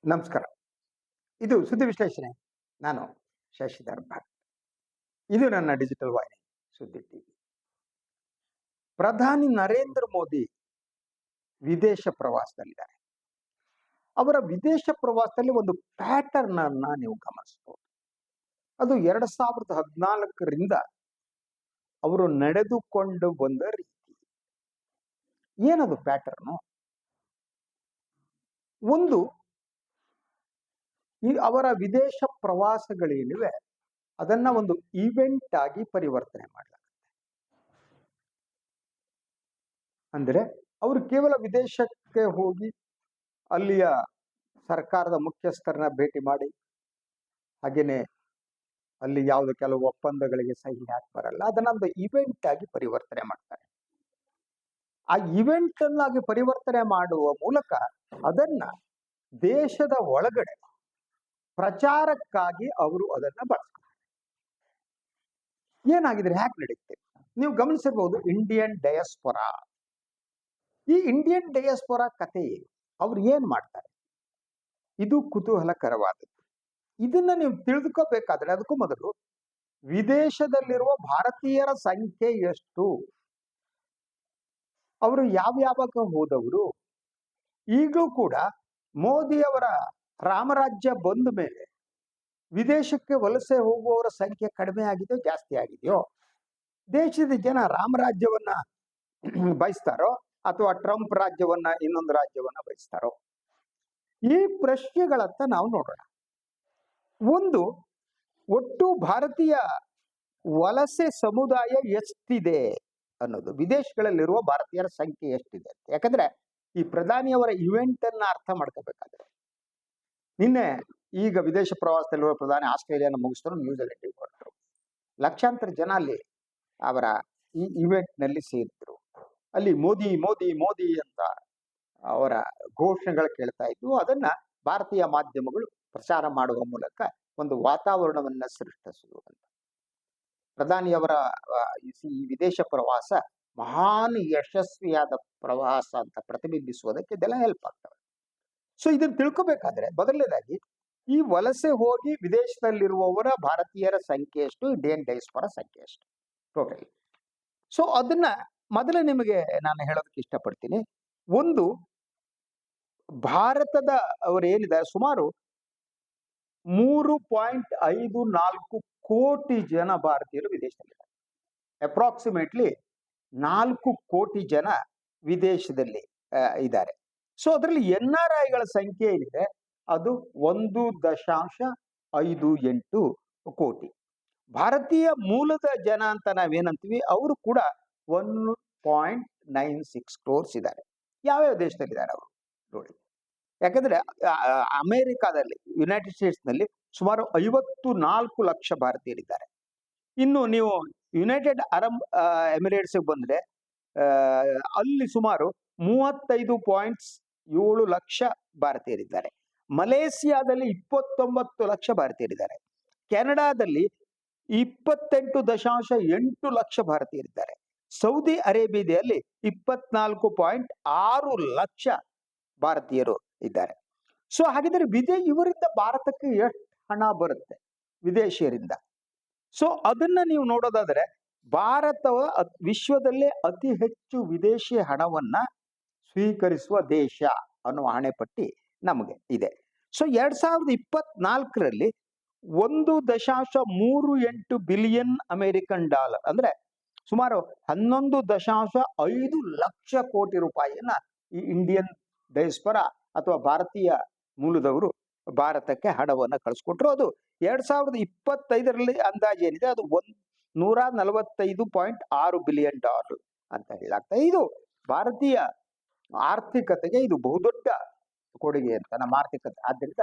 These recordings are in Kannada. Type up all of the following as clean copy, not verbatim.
ನಮಸ್ಕಾರ. ಇದು ಸುದ್ದಿ ವಿಶ್ಲೇಷಣೆ. ನಾನು ಶಶಿಧರ್ ಭಟ್. ಇದು ನನ್ನ ಡಿಜಿಟಲ್ ವಾಹಿನಿ ಸುದ್ದಿ ಟಿವಿ. ಪ್ರಧಾನಿ ನರೇಂದ್ರ ಮೋದಿ ವಿದೇಶ ಪ್ರವಾಸದಲ್ಲಿದ್ದಾರೆ. ಅವರ ವಿದೇಶ ಪ್ರವಾಸದಲ್ಲಿ ಒಂದು ಪ್ಯಾಟರ್ನ್ ಅನ್ನ ನೀವು ಗಮನಿಸಬಹುದು. ಅದು 2014ರಿಂದ ಅವರು ನಡೆದುಕೊಂಡು ಬಂದ ರೀತಿ. ಏನದು ಪ್ಯಾಟರ್ನು? ಒಂದು, ಈ ಅವರ ವಿದೇಶ ಪ್ರವಾಸಗಳೇನಿವೆ ಅದನ್ನ ಒಂದು ಈವೆಂಟ್ ಆಗಿ ಪರಿವರ್ತನೆ ಮಾಡಲಾಗುತ್ತೆ. ಅಂದ್ರೆ ಅವರು ಕೇವಲ ವಿದೇಶಕ್ಕೆ ಹೋಗಿ ಅಲ್ಲಿಯ ಸರ್ಕಾರದ ಮುಖ್ಯಸ್ಥರನ್ನ ಭೇಟಿ ಮಾಡಿ, ಹಾಗೇನೆ ಅಲ್ಲಿ ಯಾವುದು ಕೆಲವು ಒಪ್ಪಂದಗಳಿಗೆ ಸಹಿ ಹಾಕಿ ಬರಲ್ಲ, ಅದನ್ನ ಒಂದು ಇವೆಂಟ್ ಆಗಿ ಪರಿವರ್ತನೆ ಮಾಡ್ತಾರೆ. ಆ ಇವೆಂಟ್ ಅನ್ನಾಗಿ ಪರಿವರ್ತನೆ ಮಾಡುವ ಮೂಲಕ ಅದನ್ನ ದೇಶದ ಒಳಗಡೆ ಪ್ರಚಾರಕ್ಕಾಗಿ ಅವರು ಅದನ್ನ ಬಳಸ್ತಾರೆ. ಏನಾಗಿದ್ರೆ ಹ್ಯಾಕ್ ನಡೆಯುತ್ತೆ ನೀವು ಗಮನಿಸಿರ್ಬಹುದು. ಇಂಡಿಯನ್ ಡಯಾಸ್ಪೊರಾ, ಈ ಇಂಡಿಯನ್ ಡಯಾಸ್ಪೊರಾ ಕಥೆ ಅವ್ರು ಏನ್ ಮಾಡ್ತಾರೆ, ಇದು ಕುತೂಹಲಕರವಾದದ್ದು. ಇದನ್ನ ನೀವು ತಿಳಿದುಕೋಬೇಕಾದ್ರೆ ಅದಕ್ಕೂ ಮೊದಲು ವಿದೇಶದಲ್ಲಿರುವ ಭಾರತೀಯರ ಸಂಖ್ಯೆ ಎಷ್ಟು, ಅವರು ಯಾವ್ಯಾವಾಗ ಹೋದವರು, ಈಗಲೂ ಕೂಡ ಮೋದಿಯವರ ರಾಮರಾಜ್ಯ ಬಂದ ಮೇಲೆ ವಿದೇಶಕ್ಕೆ ವಲಸೆ ಹೋಗುವವರ ಸಂಖ್ಯೆ ಕಡಿಮೆ ಆಗಿದೆಯೋ ಜಾಸ್ತಿ ಆಗಿದೆಯೋ, ದೇಶದ ಜನ ರಾಮರಾಜ್ಯವನ್ನ ಬಯಸ್ತಾರೋ ಅಥವಾ ಟ್ರಂಪ್ ರಾಜ್ಯವನ್ನ ಇನ್ನೊಂದು ರಾಜ್ಯವನ್ನ ಬಯಸ್ತಾರೋ, ಈ ಪ್ರಶ್ನೆಗಳತ್ತ ನಾವು ನೋಡೋಣ. ಒಂದು, ಒಟ್ಟು ಭಾರತೀಯ ವಲಸೆ ಸಮುದಾಯ ಎಷ್ಟಿದೆ ಅನ್ನೋದು, ವಿದೇಶಗಳಲ್ಲಿರುವ ಭಾರತೀಯರ ಸಂಖ್ಯೆ ಎಷ್ಟಿದೆ ಅಂತ. ಯಾಕಂದ್ರೆ ಈ ಪ್ರಧಾನಿಯವರ ಇವೆಂಟ್ ಅನ್ನ ಅರ್ಥ ಮಾಡ್ಕೋಬೇಕಾದ್ರೆ, ನಿನ್ನೆ ಈಗ ವಿದೇಶ ಪ್ರವಾಸದಲ್ಲಿರುವ ಪ್ರಧಾನಿ ಆಸ್ಟ್ರೇಲಿಯಾನ ಮುಗಿಸಿದ್ರು, ನ್ಯೂಜಿಲೆಂಡ್ ಹೊರಟರು. ಲಕ್ಷಾಂತರ ಜನ ಅಲ್ಲಿ ಅವರ ಈ ಇವೆಂಟ್ ನಲ್ಲಿ ಸೇರಿದ್ರು. ಅಲ್ಲಿ ಮೋದಿ ಮೋದಿ ಮೋದಿ ಅಂತ ಅವರ ಘೋಷಣೆಗಳು ಕೇಳ್ತಾ ಇದ್ವು. ಅದನ್ನ ಭಾರತೀಯ ಮಾಧ್ಯಮಗಳು ಪ್ರಚಾರ ಮಾಡುವ ಮೂಲಕ ಒಂದು ವಾತಾವರಣವನ್ನ ಸೃಷ್ಟಿಸುವಂತ. ಪ್ರಧಾನಿಯವರ ಈ ವಿದೇಶ ಪ್ರವಾಸ ಮಹಾನ್ ಯಶಸ್ವಿಯಾದ ಪ್ರವಾಸ ಅಂತ ಪ್ರತಿಬಿಂಬಿಸುವುದಕ್ಕೆ ಇದೆಲ್ಲ ಹೆಲ್ಪ್ ಆಗ್ತವೆ. ಸೊ ಇದನ್ನ ತಿಳ್ಕೊಬೇಕಾದ್ರೆ ಮೊದಲನೇದಾಗಿ ಈ ವಲಸೆ ಹೋಗಿ ವಿದೇಶದಲ್ಲಿರುವವರ ಭಾರತೀಯರ ಸಂಖ್ಯೆ ಎಷ್ಟು, ಇಂಡಿಯನ್ ಡಯಾಸ್ಪೊರಾ ಸಂಖ್ಯೆ ಎಷ್ಟು ಟೋಟಲಿ. ಸೊ ಅದನ್ನ ಮೊದಲೇ ನಿಮಗೆ ನಾನು ಹೇಳೋದಕ್ಕೆ ಇಷ್ಟಪಡ್ತೀನಿ. ಒಂದು, ಭಾರತದ ಅವರು ಏನಿದ್ದಾರೆ ಸುಮಾರು 3.54 ಕೋಟಿ ಜನ ಭಾರತೀಯರು ವಿದೇಶದಲ್ಲಿದ್ದಾರೆ. ಅಪ್ರಾಕ್ಸಿಮೇಟ್ಲಿ 4 ಕೋಟಿ ಜನ ವಿದೇಶದಲ್ಲಿ ಇದ್ದಾರೆ. ಸೊ ಅದರಲ್ಲಿ NRIಗಳ ಸಂಖ್ಯೆ ಏನಿದೆ ಅದು 1.58 ಕೋಟಿ. ಭಾರತೀಯ ಮೂಲದ ಜನ ಅಂತ ನಾವೇನಂತೀವಿ ಅವರು ಕೂಡ 1.96 crores ಇದ್ದಾರೆ. ಯಾವ್ಯಾವ ದೇಶದಲ್ಲಿದ್ದಾರೆ ಅವರು ನೋಡಿ. ಯಾಕಂದ್ರೆ ಅಮೆರಿಕಾದಲ್ಲಿ, ಯುನೈಟೆಡ್ ಸ್ಟೇಟ್ಸ್ ನಲ್ಲಿ ಸುಮಾರು 54 ಲಕ್ಷ ಭಾರತೀಯರಿದ್ದಾರೆ. ಇನ್ನು ನೀವು ಯುನೈಟೆಡ್ ಅರಬ್ ಎಮಿರೇಟ್ಸ್ ಬಂದ್ರೆ ಅಲ್ಲಿ ಸುಮಾರು 35.7 ಲಕ್ಷ ಭಾರತೀಯರಿದ್ದಾರೆ. ಮಲೇಸಿಯಾದಲ್ಲಿ 29 ಲಕ್ಷ ಭಾರತೀಯರಿದ್ದಾರೆ. ಕೆನಡಾದಲ್ಲಿ 28.8 ಲಕ್ಷ ಭಾರತೀಯರಿದ್ದಾರೆ. ಸೌದಿ ಅರೇಬಿಯಾದಲ್ಲಿ 24.6 ಲಕ್ಷ ಭಾರತೀಯರು ಇದ್ದಾರೆ. ಸೊ ಹಾಗಿದ್ರೆ ಇವರಿಂದ ಭಾರತಕ್ಕೆ ಎಷ್ಟು ಹಣ ಬರುತ್ತೆ ವಿದೇಶಿಯರಿಂದ? ಸೊ ಅದನ್ನ ನೀವು ನೋಡೋದಾದ್ರೆ ಭಾರತವ ವಿಶ್ವದಲ್ಲೇ ಅತಿ ಹೆಚ್ಚು ವಿದೇಶಿ ಹಣವನ್ನ ಸ್ವೀಕರಿಸುವ ದೇಶ ಅನ್ನುವ ಹಣೆಪಟ್ಟಿ ನಮಗೆ ಇದೆ. ಸೊ 2024ರಲ್ಲಿ 1.38 ಬಿಲಿಯನ್ ಅಮೆರಿಕನ್ ಡಾಲರ್ ಅಂದ್ರೆ ಸುಮಾರು 11.5 ಲಕ್ಷ ಕೋಟಿ ರೂಪಾಯಿಯನ್ನ ಈ ಇಂಡಿಯನ್ ಡಯಾಸ್ಪೊರಾ ಅಥವಾ ಭಾರತೀಯ ಮೂಲದವರು ಭಾರತಕ್ಕೆ ಹಣವನ್ನ ಕಳಿಸ್ಕೊಟ್ರು. ಅದು 2025ರಲ್ಲಿ ಅಂದಾಜು ಏನಿದೆ ಅದು 145.6 ಬಿಲಿಯನ್ ಡಾಲರ್ ಅಂತ ಹೇಳಾಗ್ತದೆ. ಇದು ಭಾರತೀಯ ಆರ್ಥಿಕತೆಗೆ ಇದು ಬಹುದೊಡ್ಡ ಕೊಡುಗೆ ಅಂತ ನಮ್ಮ ಆರ್ಥಿಕತೆ. ಆದ್ದರಿಂದ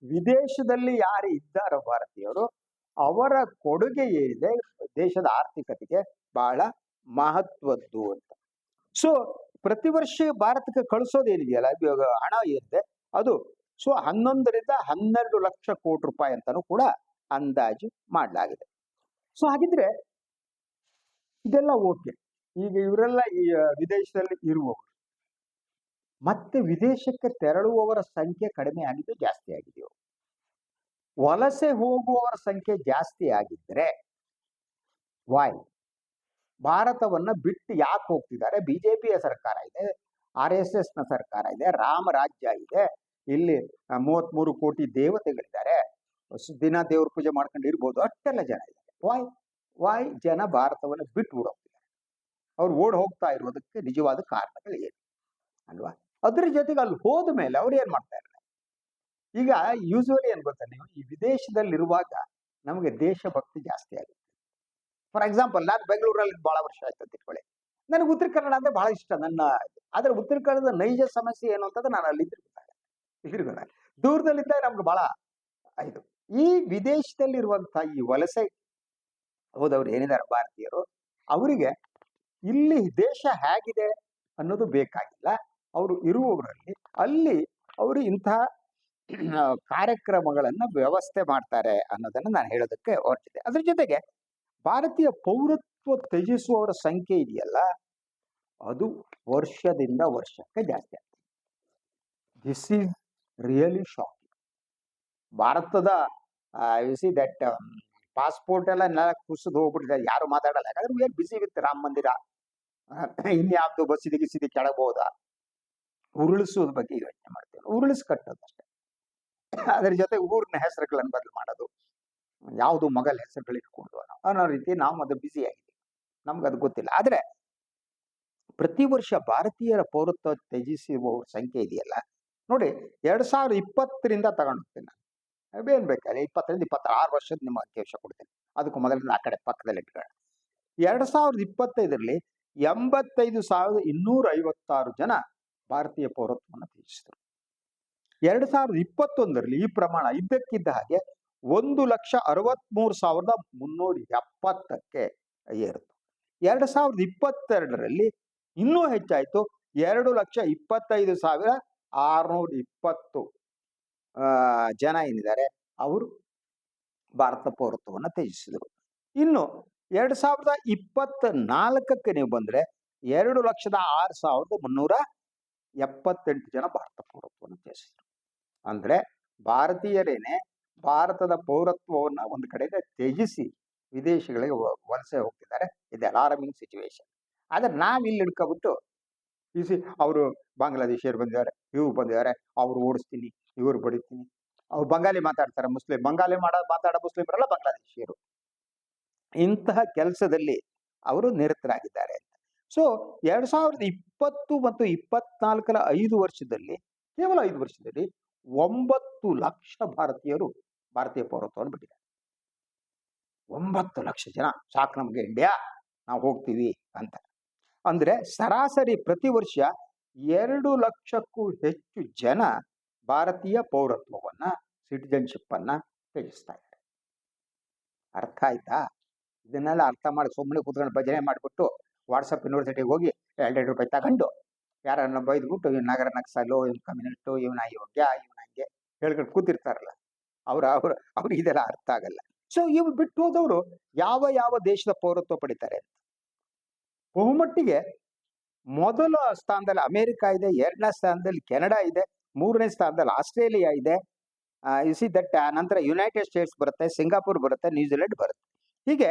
ವಿದೇಶದಲ್ಲಿ ಯಾರು ಇದ್ದಾರೋ ಭಾರತೀಯರು, ಅವರ ಕೊಡುಗೆ ಏನಿದೆ ದೇಶದ ಆರ್ಥಿಕತೆಗೆ ಬಹಳ ಮಹತ್ವದ್ದು ಅಂತ. ಸೊ ಪ್ರತಿ ವರ್ಷ ಭಾರತಕ್ಕೆ ಕಳಿಸೋದೇನಿದೆಯಲ್ಲ ಹಣ ಏನಿದೆ ಅದು 11ರಿಂದ 12 ಲಕ್ಷ ಕೋಟಿ ರೂಪಾಯಿ ಅಂತಾನು ಕೂಡ ಅಂದಾಜು ಮಾಡಲಾಗಿದೆ. ಸೊ ಹಾಗಿದ್ರೆ ಇದೆಲ್ಲ ಓಕೆ. ಈಗ ಇವರೆಲ್ಲ ಈ ವಿದೇಶದಲ್ಲಿ ಇರುವವರು ಮತ್ತೆ ವಿದೇಶಕ್ಕೆ ತೆರಳುವವರ ಸಂಖ್ಯೆ ಕಡಿಮೆ ಆಗಿದ್ದು ಜಾಸ್ತಿ ಆಗಿದೆಯೋ? ವಲಸೆ ಹೋಗುವವರ ಸಂಖ್ಯೆ ಜಾಸ್ತಿ ಆಗಿದ್ರೆ ವಾಯ್? ಭಾರತವನ್ನ ಬಿಟ್ಟು ಯಾಕೆ ಹೋಗ್ತಿದ್ದಾರೆ? ಬಿಜೆಪಿಯ ಸರ್ಕಾರ ಇದೆ, RSS ನ ಸರ್ಕಾರ ಇದೆ, ರಾಮ ರಾಜ್ಯ ಇದೆ, ಇಲ್ಲಿ 33 ಕೋಟಿ ದೇವತೆಗಳಿದ್ದಾರೆ, ದಿನ ದೇವ್ರ ಪೂಜೆ ಮಾಡ್ಕೊಂಡು ಇರ್ಬೋದು, ಅಷ್ಟೆಲ್ಲ ಜನ ಇದ್ದಾರೆ. ವಾಯ್ ಜನ ಭಾರತವನ್ನು ಬಿಟ್ಟು ಓಡೋಗ್ತಿದ್ದಾರೆ? ಅವ್ರು ಓಡ್ ಹೋಗ್ತಾ ಇರೋದಕ್ಕೆ ನಿಜವಾದ ಕಾರಣಗಳು ಏನು ಅಲ್ವಾ? ಅದ್ರ ಜೊತೆಗೆ ಅಲ್ಲಿ ಹೋದ ಮೇಲೆ ಅವ್ರು ಏನ್ ಮಾಡ್ತಾ ಇದ್ದಾರೆ? ಈಗ ಯೂಶುವಲಿ ಏನ್ ಗೊತ್ತಾ, ನೀವು ಈ ವಿದೇಶದಲ್ಲಿರುವಾಗ ನಮಗೆ ದೇಶಭಕ್ತಿ ಜಾಸ್ತಿ ಆಗುತ್ತೆ. ಫಾರ್ ಎಕ್ಸಾಂಪಲ್, ನಾನು ಬೆಂಗಳೂರಲ್ಲಿ ಬಹಳ ವರ್ಷ ಆಯ್ತು ಅಂತ ಇಟ್ಕೊಳ್ಳಿ. ನನಗೆ ಉತ್ತರ ಕನ್ನಡ ಅಂದ್ರೆ ಬಹಳ ಇಷ್ಟ. ಆದ್ರೆ ಉತ್ತರ ಕನ್ನಡದ ನೈಜ ಸಮಸ್ಯೆ ಏನು ಅಂತಂದ್ರೆ ನಾನು ಅಲ್ಲಿ ಗೊತ್ತಾಗ ದೂರದಲ್ಲಿದ್ದಾಗ ನಮ್ಗೆ ಬಹಳ ಇದು. ಈ ವಿದೇಶದಲ್ಲಿರುವಂತಹ ಈ ವಲಸೆ ಹೋದವ್ರು ಏನಿದ್ದಾರೆ ಭಾರತೀಯರು, ಅವರಿಗೆ ಇಲ್ಲಿ ದೇಶ ಹೇಗಿದೆ ಅನ್ನೋದು ಬೇಕಾಗಿಲ್ಲ. ಅವರು ಇರುವವರಲ್ಲಿ ಅಲ್ಲಿ ಅವರು ಇಂತಹ ಕಾರ್ಯಕ್ರಮಗಳನ್ನ ವ್ಯವಸ್ಥೆ ಮಾಡ್ತಾರೆ ಅನ್ನೋದನ್ನ ನಾನು ಹೇಳೋದಕ್ಕೆ ಹೊರಟಿದೆ. ಅದ್ರ ಜೊತೆಗೆ ಭಾರತೀಯ ಪೌರತ್ವ ತ್ಯಜಿಸುವವರ ಸಂಖ್ಯೆ ಇದೆಯಲ್ಲ, ಅದು ವರ್ಷದಿಂದ ವರ್ಷಕ್ಕೆ ಜಾಸ್ತಿ ಆಗ್ತದೆ. This is really shocking. ಭಾರತದ ಯು ಸಿ ದಟ್ ಪಾಸ್ಪೋರ್ಟ್ ಎಲ್ಲ ಕುಸಿದು ಹೋಗ್ಬಿಟ್ಟಿದೆ, ಯಾರು ಮಾತಾಡಲ್ಲ. ಯಾಕಂದ್ರೆ we are busy with Ram Mandir, ಇನ್ಯಾವ್ದು ಬಸ್ಸಿದೆ ಗಿಸಿದೆ ಕೆಳಗಬಹುದಾ, ಉರುಳಿಸೋದ್ ಬಗ್ಗೆ ಯೋಚನೆ ಮಾಡ್ತೇವೆ. ಉರುಳಿಸ್ ಕಟ್ಟೋದು ಅಷ್ಟೇ. ಅದರ ಜೊತೆ ಊರಿನ ಹೆಸರುಗಳನ್ನು ಬದಲು ಮಾಡೋದು, ಯಾವುದು ಮಗಲ್ ಹೆಸರುಗಳು ಇಟ್ಕೊಂಡು ಅನ್ನೋ ರೀತಿ ನಾವು ಅದು ಬ್ಯುಸಿ ಆಗಿದ್ದೀವಿ. ನಮ್ಗೆ ಅದು ಗೊತ್ತಿಲ್ಲ. ಆದ್ರೆ ಪ್ರತಿ ವರ್ಷ ಭಾರತೀಯರ ಪೌರತ್ವ ತ್ಯಜಿಸುವವರ ಸಂಖ್ಯೆ ಇದೆಯಲ್ಲ ನೋಡಿ, 2020ರಿಂದ ತಗೊಂಡು ಹೋಗ್ತೀನಿ ನಾನು. ಏನ್ ಬೇಕಾದ್ರೆ 20ರಿಂದ 26 ವರ್ಷದ ನಿಮ್ಮ ಅಂಕಿಅಂಶ ಕೊಡ್ತೀನಿ. ಅದಕ್ಕೂ ಮೊದಲಿಂದ ಆ ಕಡೆ ಪಕ್ಕದಲ್ಲಿ ಇಟ್ಕೊಳ್ಳಿ. 2025ರಲ್ಲಿ 85,256 ಜನ ಭಾರತೀಯ ಪೌರತ್ವವನ್ನು ತ್ಯಜಿಸಿದರು. 2021ರಲ್ಲಿ ಈ ಪ್ರಮಾಣ ಇದ್ದಕ್ಕಿದ್ದ ಹಾಗೆ 1,63,370ಕ್ಕೆ ಏರಿತು. 2022ರಲ್ಲಿ ಇನ್ನೂ ಹೆಚ್ಚಾಯ್ತು, 2,25,620 ಜನ ಏನಿದ್ದಾರೆ ಅವರು ಭಾರತ ಪೌರತ್ವವನ್ನು ತ್ಯಜಿಸಿದರು. ಇನ್ನು 2024ಕ್ಕೆ ನೀವು ಬಂದ್ರೆ 2,06,378 ಜನ ಭಾರತ ಪೌರತ್ವವನ್ನು ತ್ಯಜಿಸಿದರು. ಅಂದ್ರೆ ಭಾರತೀಯರೇನೆ ಭಾರತದ ಪೌರತ್ವವನ್ನ ಒಂದು ಕಡೆಗೆ ತ್ಯಜಿಸಿ ವಿದೇಶಗಳಿಗೆ ವಲಸೆ ಹೋಗ್ತಿದ್ದಾರೆ. ಇದು ಅಲಾರ್ಮಿಂಗ್ ಸಿಚುವೇಶನ್. ಆದ್ರೆ ನಾವ್ ಇಲ್ಲಿ ಹಿಡ್ಕೊಬಿಟ್ಟು ಅವರು ಬಾಂಗ್ಲಾದೇಶಿಯರು ಬಂದಿದ್ದಾರೆ, ಇವ್ರು ಬಂದಿದ್ದಾರೆ, ಅವ್ರು ಓಡಿಸ್ತೀನಿ, ಇವ್ರು ಬಡಿತೀನಿ. ಅವ್ರು ಬಂಗಾಲಿ ಮಾತಾಡ್ತಾರೆ, ಬಂಗಾಲಿ ಮಾತಾಡೋ ಮುಸ್ಲಿಮರಲ್ಲ ಬಾಂಗ್ಲಾದೇಶಿಯರು. ಇಂತಹ ಕೆಲಸದಲ್ಲಿ ಅವರು ನಿರತರಾಗಿದ್ದಾರೆ ಅಂತ. ಸೊ 2020 ಮತ್ತು 24ರ 5 ವರ್ಷದಲ್ಲಿ, ಕೇವಲ 5 ವರ್ಷದಲ್ಲಿ 9 ಲಕ್ಷ ಭಾರತೀಯರು ಭಾರತೀಯ ಪೌರತ್ವವನ್ನು ಬಿಟ್ಟಿದ್ದಾರೆ. 9 ಲಕ್ಷ ಜನ. ಸಾಕು ನಮ್ಗೆ ಇಂಡಿಯಾ, ನಾವು ಹೋಗ್ತೀವಿ ಅಂತ. ಅಂದ್ರೆ ಸರಾಸರಿ ಪ್ರತಿ ವರ್ಷ 2 ಲಕ್ಷಕ್ಕೂ ಹೆಚ್ಚು ಜನ ಭಾರತೀಯ ಪೌರತ್ವವನ್ನ, ಸಿಟಿಜನ್ಶಿಪ್ ಅನ್ನ ತ್ಯಜಿಸ್ತಾ ಇದ್ದಾರೆ. ಅರ್ಥ ಆಯ್ತಾ? ಇದನ್ನೆಲ್ಲ ಅರ್ಥ ಮಾಡಿ ಸುಮ್ಮನೆ ಕೂತ್ಕೊಂಡು ಭಜನೆ ಮಾಡಿಬಿಟ್ಟು ವಾಟ್ಸಪ್ ಯೂನಿವರ್ಸಿಟಿಗೆ ಹೋಗಿ 2 ರೂಪಾಯಿ ತಗೊಂಡು ಯಾರನ್ನ ಬೈದ್ಬಿಟ್ಟು ಇವ್ ನಗರ ನಕ್ಸಲು, ಇವ್ ಕಮ್ಯುನಿಸ್ಟು, ಇವನ ಯೋಗ್ಯ, ಇವನ ಹಂಗೆ ಹೇಳ್ಕೊಂಡು ಕೂತಿರ್ತಾರಲ್ಲ, ಅವ್ರಿಗೆ ಇದೆಲ್ಲ ಅರ್ಥ ಆಗಲ್ಲ. ಸೊ ಇವ್ ಬಿಟ್ಟು ಹೋದವರು ಯಾವ ದೇಶದ ಪೌರತ್ವ ಪಡಿತಾರೆ ಅಂತ ಬಹುಮಟ್ಟಿಗೆ ಮೊದಲ ಸ್ಥಾನದಲ್ಲಿ ಅಮೆರಿಕ ಇದೆ, 2ನೇ ಸ್ಥಾನದಲ್ಲಿ ಕೆನಡಾ ಇದೆ, 3ನೇ ಸ್ಥಾನದಲ್ಲಿ ಆಸ್ಟ್ರೇಲಿಯಾ ಇದೆ. ಯು ಸಿ ದಟ್ ನಂತರ ಯುನೈಟೆಡ್ ಸ್ಟೇಟ್ಸ್ ಬರುತ್ತೆ, ಸಿಂಗಾಪುರ್ ಬರುತ್ತೆ, ನ್ಯೂಜಿಲೆಂಡ್ ಬರುತ್ತೆ. ಹೀಗೆ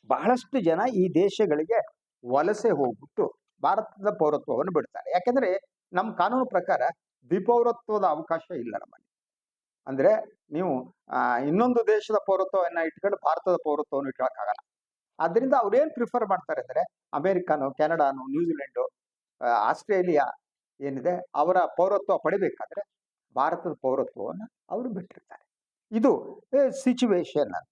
ಬಹಳಷ್ಟು ಜನ ಈ ದೇಶಗಳಿಗೆ ವಲಸೆ ಹೋಗ್ಬಿಟ್ಟು ಭಾರತದ ಪೌರತ್ವವನ್ನು ಬಿಡ್ತಾರೆ. ಯಾಕೆಂದ್ರೆ ನಮ್ಮ ಕಾನೂನು ಪ್ರಕಾರ ದ್ವಿಪೌರತ್ವದ ಅವಕಾಶ ಇಲ್ಲ ನಮ್ಮಲ್ಲಿ. ಅಂದ್ರೆ ನೀವು ಇನ್ನೊಂದು ದೇಶದ ಪೌರತ್ವವನ್ನ ಇಟ್ಕೊಂಡು ಭಾರತದ ಪೌರತ್ವವನ್ನು ಇಟ್ಕೊಳಕ್ಕಾಗಲ್ಲ. ಆದ್ರಿಂದ ಅವ್ರೇನ್ ಪ್ರಿಫರ್ ಮಾಡ್ತಾರೆ ಅಂದ್ರೆ ಅಮೆರಿಕಾನು, ಕೆನಡಾನು, ನ್ಯೂಜಿಲೆಂಡು, ಆಸ್ಟ್ರೇಲಿಯಾ ಏನಿದೆ ಅವರ ಪೌರತ್ವ ಪಡಿಬೇಕಾದ್ರೆ ಭಾರತದ ಪೌರತ್ವವನ್ನು ಅವರು ಬಿಟ್ಟಿರ್ತಾರೆ. ಇದು ಸಿಚುವೇಶನ್ ಅಂತ.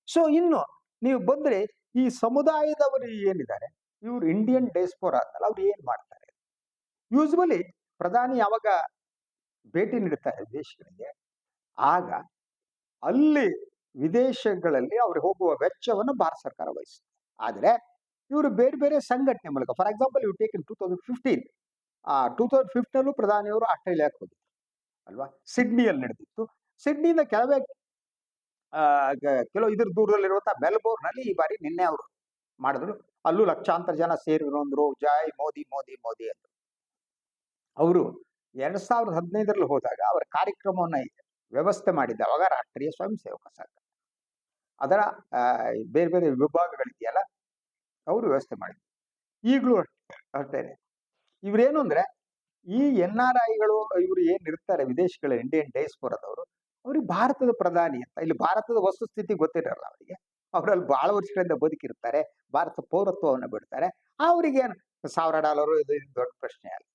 ಸೊ ಇನ್ನು ನೀವು ಬಂದ್ರೆ ಈ ಸಮುದಾಯದವರು ಏನಿದ್ದಾರೆ, ಇವ್ರು ಇಂಡಿಯನ್ ಡೈಸ್ಪೋರಾ ಅಂತಲ್ಲ, ಅವ್ರು ಏನ್ ಮಾಡ್ತಾರೆ? ಯೂಶುವಲಿ ಪ್ರಧಾನಿ ಯಾವಾಗ ಭೇಟಿ ನೀಡ್ತಾರೆ ದೇಶಗಳಿಗೆ, ಆಗ ಅಲ್ಲಿ ವಿದೇಶಗಳಲ್ಲಿ ಅವ್ರು ಹೋಗುವ ವೆಚ್ಚವನ್ನು ಭಾರತ ಸರ್ಕಾರ ವಹಿಸುತ್ತೆ. ಆದ್ರೆ ಇವರು ಬೇರೆ ಬೇರೆ ಸಂಘಟನೆ ಮೂಲಕ, for example you take in 2015 ಪ್ರಧಾನಿಯವರು ಆಸ್ಟ್ರೇಲಿಯಾಕ್ಕೆ ಹೋಗಿದ್ರು ಅಲ್ವಾ, ಸಿಡ್ನಿಯಲ್ಲಿ ನಡೆದಿತ್ತು. ಸಿಡ್ನಿಯಿಂದ ಕೆಲವು ಇದ್ರ ದೂರದಲ್ಲಿರುವಂತಹ ಮೆಲ್ಬೋರ್ನ್ ನಲ್ಲಿ ಈ ಬಾರಿ ನಿನ್ನೆ ಅವರು ಮಾಡಿದ್ರು. ಅಲ್ಲೂ ಲಕ್ಷಾಂತರ ಜನ ಸೇರಿದ್ರು, ಜೈ ಮೋದಿ ಮೋದಿ ಮೋದಿ ಅಂತ. ಅವರು 2015ರಲ್ಲಿ ಹೋದಾಗ ಅವರ ಕಾರ್ಯಕ್ರಮವನ್ನ ವ್ಯವಸ್ಥೆ ಮಾಡಿದ್ದ ಅವಾಗ ರಾಷ್ಟ್ರೀಯ ಸ್ವಯಂ ಸೇವಕ ಸಂಘ. ಅದರ ಬೇರೆ ಬೇರೆ ವಿಭಾಗಗಳಿದೆಯಲ್ಲ, ಅವರು ವ್ಯವಸ್ಥೆ ಮಾಡಿದ್ರು. ಈಗಲೂ ಅಷ್ಟೇನೆ. ಇವ್ರೇನು ಅಂದ್ರೆ, ಈ NRIಗಳು ಇವರು ಏನ್ ಇರ್ತಾರೆ ವಿದೇಶಗಳ ಇಂಡಿಯನ್ ಡೈಸ್ಪೋರಾದವರು, ಅವ್ರಿಗೆ ಭಾರತದ ಪ್ರಧಾನಿ ಅಂತ, ಇಲ್ಲಿ ಭಾರತದ ವಸ್ತುಸ್ಥಿತಿ ಗೊತ್ತಿರಲ್ಲ ಅವರಿಗೆ. ಅವರಲ್ಲಿ ಬಹಳ ವರ್ಷಗಳಿಂದ ಬದುಕಿರ್ತಾರೆ, ಭಾರತ ಪೌರತ್ವವನ್ನು ಬಿಡ್ತಾರೆ. ಅವರಿಗೆ $1000 ಇದು ದೊಡ್ಡ ಪ್ರಶ್ನೆ ಅಲ್ಲ.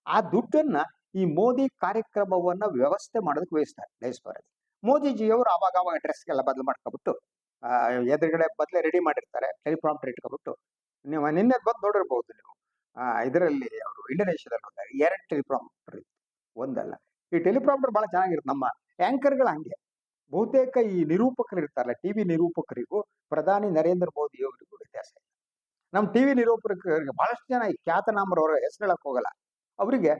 ಆ ದುಡ್ಡನ್ನ ಈ ಮೋದಿ ಕಾರ್ಯಕ್ರಮವನ್ನ ವ್ಯವಸ್ಥೆ ಮಾಡೋದಕ್ಕೆ ವಹಿಸ್ತಾರೆ ಡೈಸ್ಪೋರಾಗೆ. ಮೋದಿಜಿಯವರು ಅವಾಗ ಡ್ರೆಸ್ಗೆಲ್ಲ ಬದಲು ಮಾಡ್ಕೊಬಿಟ್ಟು ಎದುರುಗಡೆ ಬದಲೇ ರೆಡಿ ಮಾಡಿರ್ತಾರೆ, ಟೆಲಿಪ್ರಾಂಪ್ಟರ್ ಇಟ್ಕೊಬಿಟ್ಟು. ನೀವು ನಿನ್ನೆ ಬಂದು ನೋಡಿರ್ಬಹುದು ನೀವು. ಇದರಲ್ಲಿ ಅವರು ಇಂಡೋನೇಷ್ಯಾದಲ್ಲಿ ಹೋದಾಗ 2 ಟೆಲಿಪ್ರಾಂಪ್ಟರ್ ಇತ್ತು, ಒಂದಲ್ಲ. ಈ ಟೆಲಿಪ್ರಾಂಪ್ಟರ್ ಬಹಳ ಚೆನ್ನಾಗಿರುತ್ತೆ. ನಮ್ಮ ಆಂಕರ್ಗಳು ಹಂಗೆ. ಬಹುತೇಕ ಈ ನಿರೂಪಕರು ಇರ್ತಾರಲ್ಲ, ಟಿವಿ ನಿರೂಪಕರಿಗೂ ಪ್ರಧಾನಿ ನರೇಂದ್ರ ಮೋದಿ ಅವರಿಗೂ ವ್ಯತ್ಯಾಸ ಇದೆ. ನಮ್ಮ ಟಿವಿ ನಿರೂಪಕರಿಗೆ ಬಹಳಷ್ಟು ಜನ ಈ ಖ್ಯಾತನಾಮರವರ ಹೆಸರು ಹೇಳಕ್ ಹೋಗಲ್ಲ. ಅವರಿಗೆ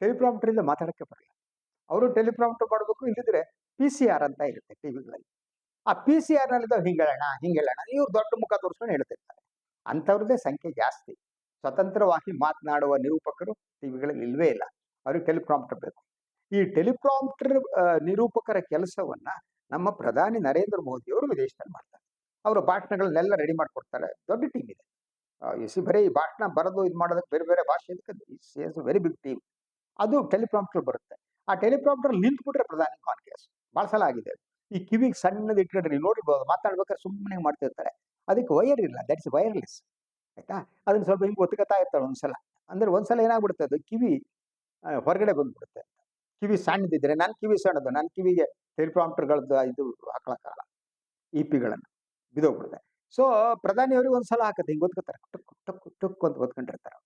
ಟೆಲಿಪ್ರಾಂಪ್ಟರ್ ಇಂದ ಮಾತಾಡಕ್ಕೆ ಬರಲ್ಲ. ಅವರು ಟೆಲಿಪ್ರಾಂಪ್ಟರ್ ಮಾಡಬೇಕು, ಇಲ್ಲಿದ್ರೆ PCR ಅಂತ ಇರುತ್ತೆ ಟಿವಿಗಳಲ್ಲಿ. ಆ PCR ನಲ್ಲಿ ಹಿಂಗೇಳೋಣ ಇವ್ರು ದೊಡ್ಡ ಮುಖ ತೋರಿಸ್ಕೊಂಡು ಹೇಳ್ತಿರ್ತಾರೆ. ಅಂಥವ್ರದ್ದೇ ಸಂಖ್ಯೆ ಜಾಸ್ತಿ. ಸ್ವತಂತ್ರವಾಗಿ ಮಾತನಾಡುವ ನಿರೂಪಕರು ಟಿವಿಗಳಲ್ಲಿ ಇಲ್ವೇ ಇಲ್ಲ. ಅವ್ರಿಗೆ ಟೆಲಿಪ್ರಾಂಪ್ಟರ್ ಬೇಕು. ಈ ಟೆಲಿಪ್ರಾಂಪ್ಟರ್ ನಿರೂಪಕರ ಕೆಲಸವನ್ನ ನಮ್ಮ ಪ್ರಧಾನಿ ನರೇಂದ್ರ ಮೋದಿ ಅವರು ವಿದೇಶದಲ್ಲಿ ಮಾಡ್ತಾರೆ. ಅವರು ಭಾಷಣಗಳನ್ನೆಲ್ಲ ರೆಡಿ ಮಾಡ್ಕೊಡ್ತಾರೆ. ದೊಡ್ಡ ಟೀಮ್ ಇದೆ. ಬರೀ ಈ ಭಾಷಣ ಬರೋದು ಇದು ಮಾಡೋದಕ್ಕೆ ಬೇರೆ ಬೇರೆ ಭಾಷೆ ವೆರಿ ಬಿಗ್ ಟೀಮ್. ಅದು ಟೆಲಿಪ್ರಾಂಪ್ಟರ್ ಬರುತ್ತೆ. ಆ ಟೆಲಿಪ್ರಾಂಪ್ಟರ್ ನಿಂತ್ಬಿಟ್ರೆ ಪ್ರಧಾನಿ ಕಾನ್ಕೇಸ್ ಬಹಳ ಸಲ ಆಗಿದೆ. ಈ ಕಿವಿಗೆ ಸಣ್ಣದು ಇಟ್ಕೊಂಡ್ರೆ ನೀವು ನೋಡಿರ್ಬೋದು, ಮಾತಾಡ್ಬೇಕಾದ್ರೆ ಸುಮ್ಮನೆ ಮಾಡ್ತಿರ್ತಾರೆ. ಅದಕ್ಕೆ ವೈರ್ ಇಲ್ಲ, ದಟ್ ಇಸ್ ವೈರ್ಲೆಸ್. ಆಯ್ತಾ? ಅದನ್ನ ಸ್ವಲ್ಪ ಹಿಂಗೆ ಒತ್ಕೊತಾ ಇರ್ತಾಳೆ ಒಂದ್ಸಲ. ಅಂದ್ರೆ ಒಂದ್ಸಲ ಏನಾಗ್ಬಿಡುತ್ತೆ, ಅದು ಕಿವಿ ಹೊರಗಡೆ ಬಂದ್ಬಿಡುತ್ತೆ. ಕಿವಿ ಸಣ್ಣದಿದ್ರೆ, ನನ್ನ ಕಿವಿ ಸಣ್ಣದು, ನನ್ನ ಕಿವಿಗೆ ಟೆಲಿಪ್ರಾಂಪ್ಟರ್ಗಳದ್ದು ಇದು ಹಾಕೊಳಕ್ಕಾಗಲ್ಲ, EP-ಗಳನ್ನು ಬಿದೋಗ್ಬಿಡುತ್ತೆ. ಸೊ ಪ್ರಧಾನಿಯವ್ರಿಗೆ ಒಂದ್ಸಲ ಹಾಕತ್ತೆ, ಹಿಂಗೆ ಒತ್ಕೋತಾರೆ, ಟುಕ್ ಟುಕ್ ಟುಕ್ ಅಂತ ಒತ್ಕೊಂಡಿರ್ತಾರೆ.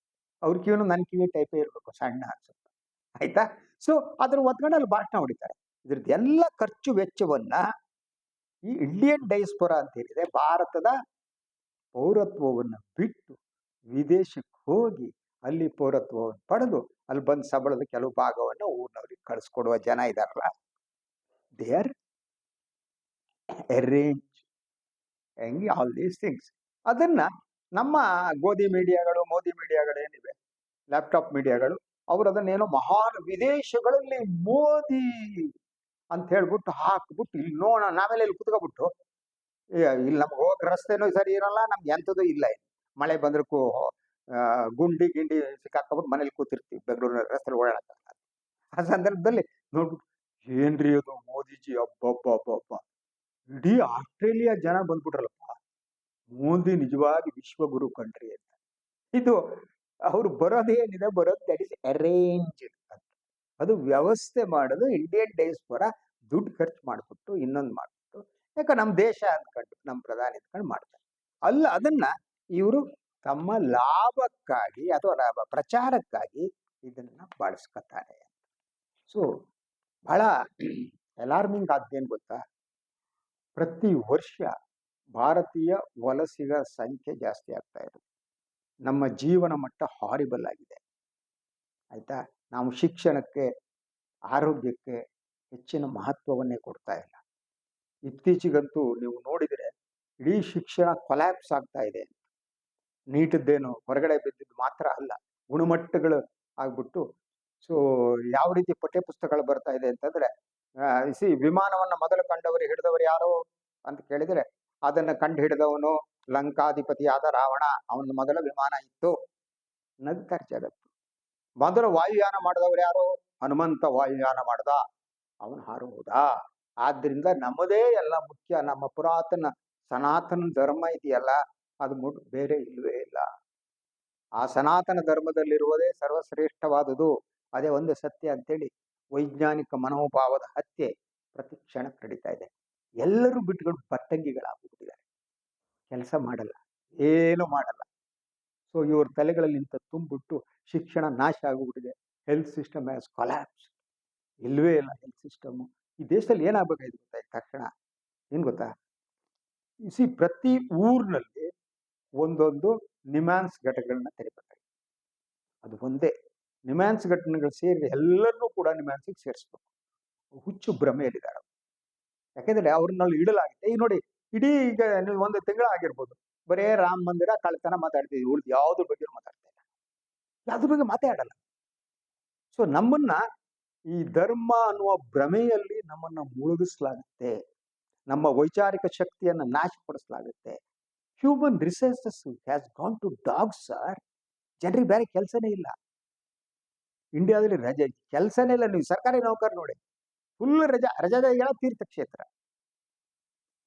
ಅವ್ರ ಕಿವಿನೂ ನನ್ನ ಕಿವಿ ಟೈಪೇ ಇರಬೇಕು, ಸಣ್ಣ ಅನ್ಸುತ್ತೆ. ಆಯ್ತಾ? ಸೊ ಅದ್ರ ಒತ್ಕೊಂಡು ಅಲ್ಲಿ ಭಾಷಣ ಹೊಡಿತಾರೆ. ಇದ್ರದ್ದು ಎಲ್ಲ ಖರ್ಚು ವೆಚ್ಚವನ್ನ ಈ ಇಂಡಿಯನ್ ಡೈಸ್ಪೋರಾ ಅಂತ ಏನಿದೆ, ಭಾರತದ ಪೌರತ್ವವನ್ನು ಬಿಟ್ಟು ವಿದೇಶಕ್ಕೆ ಹೋಗಿ ಅಲ್ಲಿ ಪೌರತ್ವವನ್ನು ಪಡೆದು ಅಲ್ಲಿ ಬಂದು ಸಂಬಳದ ಕೆಲವು ಭಾಗವನ್ನು ಊರಿನವ್ರಿಗೆ ಕಳಿಸ್ಕೊಡುವ ಜನ ಇದಾರಲ್ಲ, ದೇ ಆರ್ ಅರೇಂಜ್ ಹೆಂಗೆ ಆಲ್ ದೀಸ್ ಥಿಂಗ್ಸ್. ಅದನ್ನ ನಮ್ಮ ಗೋಧಿ ಮೀಡಿಯಾಗಳು, ಮೋದಿ ಮೀಡಿಯಾಗಳು ಏನಿವೆ, ಲ್ಯಾಪ್ಟಾಪ್ ಮೀಡಿಯಾಗಳು, ಅವರು ಅದನ್ನೇನೋ ಮಹಾನ್ ವಿದೇಶಗಳಲ್ಲಿ ಮೋದಿ ಅಂತ ಹೇಳ್ಬಿಟ್ಟು ಹಾಕ್ಬಿಟ್ಟು ಇಲ್ಲಿ ನೋಡೋಣ, ನಾವೆಲ್ಲ ಇಲ್ಲಿ ಕುತ್ಕೊಬಿಟ್ಟು ಇಲ್ಲಿ ನಮ್ಗೆ ಹೋಗಕ್ ರಸ್ತೆನೂ ಸರಿ ಇರಲ್ಲ, ನಮ್ಗೆ ಎಂಥದ್ದು ಇಲ್ಲ. ಮಳೆ ಬಂದ್ರಕ್ಕೂ ಗುಂಡಿ ಗಿಂಡಿ ಸಿಕ್ಕಾಕೊಬಿಟ್ಟು ಮನೇಲಿ ಕೂತಿರ್ತೀವಿ ಬೆಂಗಳೂರಿನ ರಸ್ತೆಲಿ ಓಡಾಡಕ್ಕ. ಆ ಸಂದರ್ಭದಲ್ಲಿ ನೋಡ್ಬಿಟ್ಟು ಏನ್ರಿ ಅದು ಮೋದಿಜಿ, ಅಬ್ಬಬ್ಬಬ್ಬ, ಇಡೀ ಆಸ್ಟ್ರೇಲಿಯಾ ಜನ ಬಂದ್ಬಿಟ್ರಲ್ಲಪ್ಪ, ಮೋದಿ ನಿಜವಾಗಿ ವಿಶ್ವಗುರು ಕಂಡ್ರಿ ಅಂತ. ಇದು ಅವ್ರು ಬರೋದೇನಿದೆ, ಬರೋದು ದಟ್ ಇಸ್ ಅರೇಂಜ್ ಅಂತ. ಅದು ವ್ಯವಸ್ಥೆ ಮಾಡೋದು ಇಂಡಿಯನ್ ಡೈಸ್ಪೋರಾ ದುಡ್ಡು ಖರ್ಚು ಮಾಡ್ಬಿಟ್ಟು ಇನ್ನೊಂದು ಮಾಡ್ಬಿಟ್ಟು, ಯಾಕೆ ನಮ್ಮ ದೇಶ ಅಂದ್ಕೊಂಡು ನಮ್ಮ ಪ್ರಧಾನಿ ಅಂದ್ಕೊಂಡು ಮಾಡ್ತಾರೆ. ಅಲ್ಲ, ಅದನ್ನ ಇವರು ತಮ್ಮ ಲಾಭಕ್ಕಾಗಿ ಅಥವಾ ಪ್ರಚಾರಕ್ಕಾಗಿ ಇದನ್ನ ಬಳಸ್ಕೊತಾರೆ. ಸೊ ಬಹಳ ಅಲಾರ್ಮಿಂಗ್ ಆದ್ದೇನು ಗೊತ್ತಾ, ಪ್ರತಿ ವರ್ಷ ಭಾರತೀಯ ವಲಸಿಗರ ಸಂಖ್ಯೆ ಜಾಸ್ತಿ ಆಗ್ತಾ ಇದೆ. ನಮ್ಮ ಜೀವನ ಮಟ್ಟ ಹಾರಿಬಲ್ ಆಗಿದೆ. ಆಯ್ತಾ? ನಾವು ಶಿಕ್ಷಣಕ್ಕೆ, ಆರೋಗ್ಯಕ್ಕೆ ಹೆಚ್ಚಿನ ಮಹತ್ವವನ್ನೇ ಕೊಡ್ತಾ ಇಲ್ಲ. ಇತ್ತೀಚೆಗಂತೂ ನೀವು ನೋಡಿದರೆ ಇಡೀ ಶಿಕ್ಷಣ ಕೊಲ್ಯಾಪ್ಸ್ ಆಗ್ತಾ ಇದೆ. ನೀಟದ್ದೇನು ಹೊರಗಡೆ ಬಿದ್ದಿದ್ದು ಮಾತ್ರ ಅಲ್ಲ, ಗುಣಮಟ್ಟಗಳು ಆಗ್ಬಿಟ್ಟು. ಸೊ ಯಾವ ರೀತಿ ಪಠ್ಯ ಪುಸ್ತಕಗಳು ಬರ್ತಾ ಇದೆ ಅಂತಂದ್ರೆ, ವಿಮಾನವನ್ನ ಮೊದಲು ಕಂಡವರು ಹಿಡಿದವರು ಯಾರು ಅಂತ ಕೇಳಿದರೆ, ಅದನ್ನ ಕಂಡು ಹಿಡಿದವನು ಲಂಕಾಧಿಪತಿಯಾದ ರಾವಣ, ಅವನ ಮೊದಲ ವಿಮಾನ ಇತ್ತು. ನಗ್ತಾರೆ ಜಗತ್ತು. ಮೊದಲು ವಾಯುಯಾನ ಮಾಡಿದವರು ಯಾರು? ಹನುಮಂತ ವಾಯುಯಾನ ಮಾಡ್ದ, ಅವನು ಹಾರುವುದ. ಆದ್ರಿಂದ ನಮ್ಮದೇ ಎಲ್ಲ ಮುಖ್ಯ. ನಮ್ಮ ಪುರಾತನ ಸನಾತನ ಧರ್ಮ ಇದೆಯಲ್ಲ, ಅದು ಬೇರೆ ಇಲ್ವೇ ಇಲ್ಲ. ಆ ಸನಾತನ ಧರ್ಮದಲ್ಲಿರುವುದೇ ಸರ್ವಶ್ರೇಷ್ಠವಾದುದು, ಅದೇ ಒಂದು ಸತ್ಯ ಅಂತೇಳಿ ವೈಜ್ಞಾನಿಕ ಮನೋಭಾವದ ಹತ್ಯೆ ಪ್ರತಿ ಕ್ಷಣ ನಡೀತಾ ಇದೆ. ಎಲ್ಲರೂ ಬಿಟ್ಕೊಂಡು ಪಟ್ಟಂಗಿಗಳಾಗ್ಬಿಟ್ಟಿದ್ದಾರೆ, ಕೆಲಸ ಮಾಡಲ್ಲ, ಏನು ಮಾಡಲ್ಲ. ಸೊ ಇವ್ರ ತಲೆಗಳಲ್ಲಿ ಇಂಥ ತುಂಬಿಟ್ಟು ಶಿಕ್ಷಣ ನಾಶ ಆಗ್ಬಿಟ್ಟಿದೆ. Health system has collapse. ಇಲ್ವೇ ಇಲ್ಲ ಹೆಲ್ತ್ ಸಿಸ್ಟಮ್. ಈ ದೇಶದಲ್ಲಿ ಏನಾಗಬೇಕಾಯ್ತು ಗೊತ್ತಾ? ತಕ್ಷಣ ಏನ್ ಗೊತ್ತಾ, ಪ್ರತಿ ಊರಿನಲ್ಲಿ ಒಂದೊಂದು ನಿಮ್ಯಾನ್ಸ್ ಘಟಕಗಳನ್ನ ತೆರಿಬೇಕಾಗಿದೆ. ಅದು ಒಂದೇ ನಿಮ್ಯಾನ್ಸ್ ಘಟನೆಗಳು ಸೇರಿ ಎಲ್ಲರನ್ನೂ ಕೂಡ ನಿಮ್ಯಾನ್ಸಿಗೆ ಸೇರಿಸ್ಬೇಕು. ಹುಚ್ಚು ಭ್ರಮೆಯಲ್ಲಿದ್ದಾರೆ. ಯಾಕೆಂದ್ರೆ ಅವ್ರನ್ನಲ್ಲಿ ಇಡಲಾಗಿದೆ. ಈಗ ನೋಡಿ, ಇಡೀ ಈಗ ಒಂದು ತಿಂಗಳಾಗಿರ್ಬೋದು, ಬರೇ ರಾಮ ಮಂದಿರ ಕಳ್ತನ ಮಾತಾಡ್ತೀವಿ, ಉಳಿದು ಯಾವ್ದ್ರ ಬಗ್ಗೆ ಮಾತಾಡ್ತಾ ಇಲ್ಲ, ಯಾವ್ದ್ರ ಬಗ್ಗೆ ಮಾತಾಡಲ್ಲ. ಸೊ ನಮ್ಮನ್ನ ಈ ಧರ್ಮ ಅನ್ನುವ ಭ್ರಮೆಯಲ್ಲಿ ನಮ್ಮನ್ನ ಮುಳುಗಿಸಲಾಗುತ್ತೆ. ನಮ್ಮ ವೈಚಾರಿಕ ಶಕ್ತಿಯನ್ನ ನಾಶಪಡಿಸಲಾಗುತ್ತೆ. Human resources has gone to dogs sir. ಜನರಿಗೆ ಬೇರೆ ಕೆಲಸನೇ ಇಲ್ಲ. ಇಂಡಿಯಾದಲ್ಲಿ ರಜೆ ಕೆಲಸನೇ ಇಲ್ಲ. ನೀವು ಸರ್ಕಾರಿ ನೌಕರ್ ನೋಡಿ, ಫುಲ್ ರಜಾ ತೀರ್ಥಕ್ಷೇತ್ರ.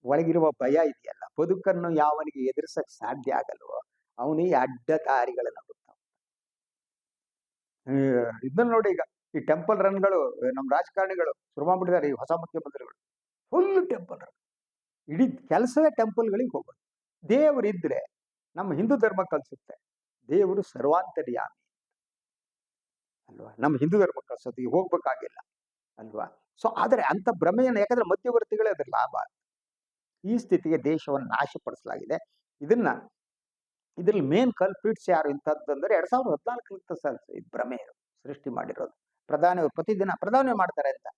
ಒಳಗಿರುವ ಭಯ ಇದೆಯಲ್ಲ, ಬದುಕನ್ನು ಯಾವನಿಗೆ ಎದುರಿಸಕ್ ಸಾಧ್ಯ ಆಗಲ್ವೋ ಅವನಿಗೆ ಅಡ್ಡ ದಾರಿಗಳನ್ನು ಹುಡುಕ್ತಾವ. ಇದನ್ನ ನೋಡಿ, ಈಗ ಈ ಟೆಂಪಲ್ ರನ್ಗಳು ನಮ್ಮ ರಾಜಕಾರಣಿಗಳು ಶುರು ಮಾಡ್ಬಿಟ್ಟಿದ್ದಾರೆ. ಈ ಹೊಸ ಮುಖ್ಯಮಂತ್ರಿಗಳು ಫುಲ್ ಟೆಂಪಲ್ ರನ್, ಇಡೀ ಕೆಲಸವೇ ಟೆಂಪಲ್ಗಳಿಗೆ ಹೋಗೋದು. ದೇವರಿದ್ರೆ ನಮ್ಮ ಹಿಂದೂ ಧರ್ಮ ಕಲಿಸುತ್ತೆ ದೇವರು ಸರ್ವಾಂತರ್ಯಾಮಿ ಅಲ್ವಾ. ನಮ್ಮ ಹಿಂದೂ ಧರ್ಮ ಕಲಿಸೋದು ಈಗ ಹೋಗ್ಬೇಕಾಗಿಲ್ಲ ಅಲ್ವಾ. ಸೊ ಆದರೆ ಅಂತ ಭ್ರಮೆಯನ್ನು, ಯಾಕಂದ್ರೆ ಮಧ್ಯವರ್ತಿಗಳೇ ಅದ್ರ ಲಾಭ. ಈ ಸ್ಥಿತಿಗೆ ದೇಶವನ್ನು ನಾಶಪಡಿಸಲಾಗಿದೆ. ಇದ್ರಲ್ಲಿ ಮೇನ್ ಕಲ್ಪಿಟ್ಸ್ ಯಾರು ಇಂಥದ್ದಂದ್ರೆ 2014 ಇದು ಭ್ರಮೆ ಸೃಷ್ಟಿ ಮಾಡಿರೋದು. ಪ್ರಧಾನಿಯವರು ಪ್ರತಿದಿನ ಪ್ರಧಾನಿ ಮಾಡ್ತಾರೆ ಅಂತ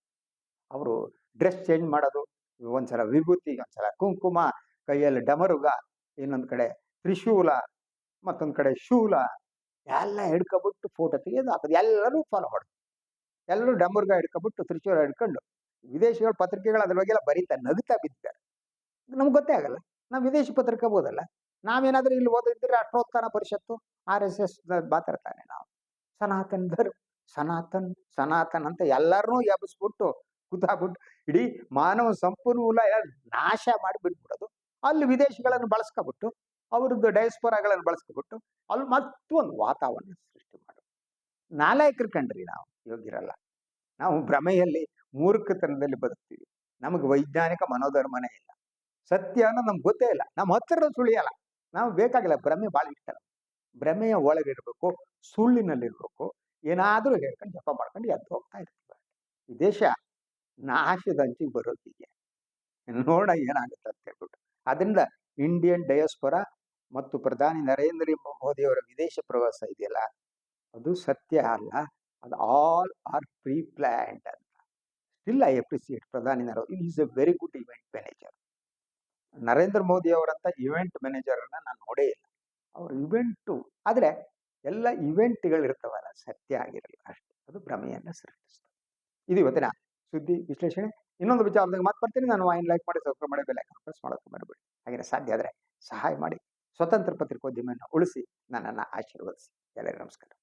ಅವರು ಡ್ರೆಸ್ ಚೇಂಜ್ ಮಾಡೋದು, ಒಂದ್ಸಲ ವಿಭೂತಿ, ಒಂದ್ಸಲ ಕುಂಕುಮ, ಕೈಯಲ್ಲಿ ಡಮರುಗ, ಇನ್ನೊಂದ್ ಕಡೆ ತ್ರಿಶೂಲ, ಮತ್ತೊಂದ್ ಕಡೆ ಶೂಲ ಎಲ್ಲ ಹಿಡ್ಕೊಬಿಟ್ಟು ಫೋಟೋ ತೆಗೆದು ಹಾಕೋದು. ಎಲ್ಲರೂ ಫಾಲೋ ಮಾಡೋದು. ಎಲ್ಲರೂ ಡಮರುಗ ಹಿಡ್ಕೊಬಿಟ್ಟು ತ್ರಿಶೂಲ ಹಿಡ್ಕೊಂಡು ವಿದೇಶಿಗಳ ಪತ್ರಿಕೆಗಳು ಅದ್ರ ಬಗ್ಗೆ ಎಲ್ಲ ಬರೀತಾ ನಗುತ್ತಾ ಬಿದ್ದಾರೆ. ನಮ್ಗೆ ಗೊತ್ತೇ ಆಗಲ್ಲ. ನಾವು ವಿದೇಶಿ ಪತ್ರಿಕೆ ಓದಲ್ಲ. ನಾವೇನಾದ್ರೂ ಇಲ್ಲಿ ಓದಿದ್ರೆ ರಾಷ್ಟ್ರೋತ್ಥಾನ ಪರಿಷತ್ತು, RSS ಮಾತಾಡ್ತಾನೆ. ನಾವು ಸನಾತನ್ ಧರ್ಮ, ಸನಾತನ್ ಅಂತ ಎಲ್ಲರನ್ನೂ ಎಬ್ಬಿಸ್ಬಿಟ್ಟು ಕೂತಾಬಿಟ್ಟು ಇಡೀ ಮಾನವ ಸಂಪನ್ಮೂಲ ನಾಶ ಮಾಡಿಬಿಟ್ಬಿಡೋದು. ಅಲ್ಲಿ ವಿದೇಶಿಗಳನ್ನು ಬಳಸ್ಕೊಬಿಟ್ಟು, ಅವ್ರದ್ದು ಡಯಸ್ಪೊರಾಗಳನ್ನು ಬಳಸ್ಕೊಬಿಟ್ಟು ಅಲ್ಲಿ ಮತ್ತೊಂದು ವಾತಾವರಣ ಸೃಷ್ಟಿ ಮಾಡೋದು. ನಾಲಾಯಕರು ಕಂಡ್ರಿ ನಾವು ಯೋಗ್ಯರಲ್ಲ. ನಾವು ಭ್ರಮೆಯಲ್ಲಿ ಮೂರ್ಖತನದಲ್ಲಿ ಬದುಕ್ತೀವಿ. ನಮಗೆ ವೈಜ್ಞಾನಿಕ ಮನೋಧರ್ಮನೇ ಇಲ್ಲ. ಸತ್ಯ ಅನ್ನೋದು ನಮ್ಗೆ ಗೊತ್ತೇ ಇಲ್ಲ. ನಮ್ಮ ಹತ್ತಿರ ಸುಳಿಯಲ್ಲ. ನಾವು ಬೇಕಾಗಿಲ್ಲ. ಭ್ರಮೆ ಭಾಳ ಇಷ್ಟ. ಭ್ರಮೆಯ ಒಳಗಿರ್ಬೇಕು, ಸುಳ್ಳಿನಲ್ಲಿರ್ಬೇಕು. ಏನಾದ್ರೂ ಹೇಳ್ಕೊಂಡು ಜಪ ಮಾಡ್ಕೊಂಡು ಎದ್ದು ಹೋಗ್ತಾ ಇರ್ತೀವಿ. ಈ ದೇಶ ನಾಶದ ಅಂಚಿಗೆ ಬರೋದಿಗೆ ನೋಡ ಏನಾಗುತ್ತೆ ಅಂತ ಹೇಳ್ಬಿಟ್ಟು. ಅದರಿಂದ ಇಂಡಿಯನ್ ಡಯಾಸ್ಪೊರಾ ಮತ್ತು ಪ್ರಧಾನಿ ನರೇಂದ್ರ ಮೋದಿ ಅವರ ವಿದೇಶ ಪ್ರವಾಸ ಇದೆಯಲ್ಲ, ಅದು ಸತ್ಯ ಅಲ್ಲ. ಅದು ಆಲ್ ಆರ್ ಪ್ರೀ ಪ್ಲಾನ್ಡ್ ಅಂತ. ಸ್ಟಿಲ್ ಐ ಅಪ್ರಿಸಿಯೇಟ್ ಪ್ರಧಾನಿ Narendra. Is a very good event manager. Narendra Modi ಅವರಂತ ಇವೆಂಟ್ ಮ್ಯಾನೇಜರ್ ಅನ್ನ ನಾನು ನೋಡೇ ಇಲ್ಲ. ಅವ್ರ ಇವೆಂಟು ಆದ್ರೆ ಎಲ್ಲ ಇವೆಂಟ್ಗಳು ಇರ್ತಾವಲ್ಲ, ಸತ್ಯ ಆಗಿರಲ್ಲ ಅಷ್ಟೇ. ಅದು ಭ್ರಮೆಯನ್ನ ಸೃಷ್ಟಿಸ್ತದೆ. ಇದು ಇವತ್ತಿನ ಸುದ್ದಿ ವಿಶ್ಲೇಷಣೆ. ಇನ್ನೊಂದು ವಿಚಾರದಾಗ ಮಾತು ಬರ್ತೀನಿ. ನಾನು ವಾಯಿನ್ ಲೈಕ್ ಮಾಡಿ, ಸಬ್ಸ್ಕ್ರೈಬ್ ಮಾಡಿ, ಬೆಲ್ ಐಕಾನ್ ಪ್ರೆಸ್ ಮಾಡೋಕೆ ಮರಿಬೇಡಿ. ಹಾಗೆ ಸಾಧ್ಯ ಆದರೆ ಸಹಾಯ ಮಾಡಿ ಸ್ವತಂತ್ರ ಪತ್ರಿಕೋದ್ಯಮವನ್ನು ಉಳಿಸಿ ನನ್ನನ್ನು ಆಶೀರ್ವದಿಸಿ. ಎಲ್ಲರಿಗೂ ನಮಸ್ಕಾರ.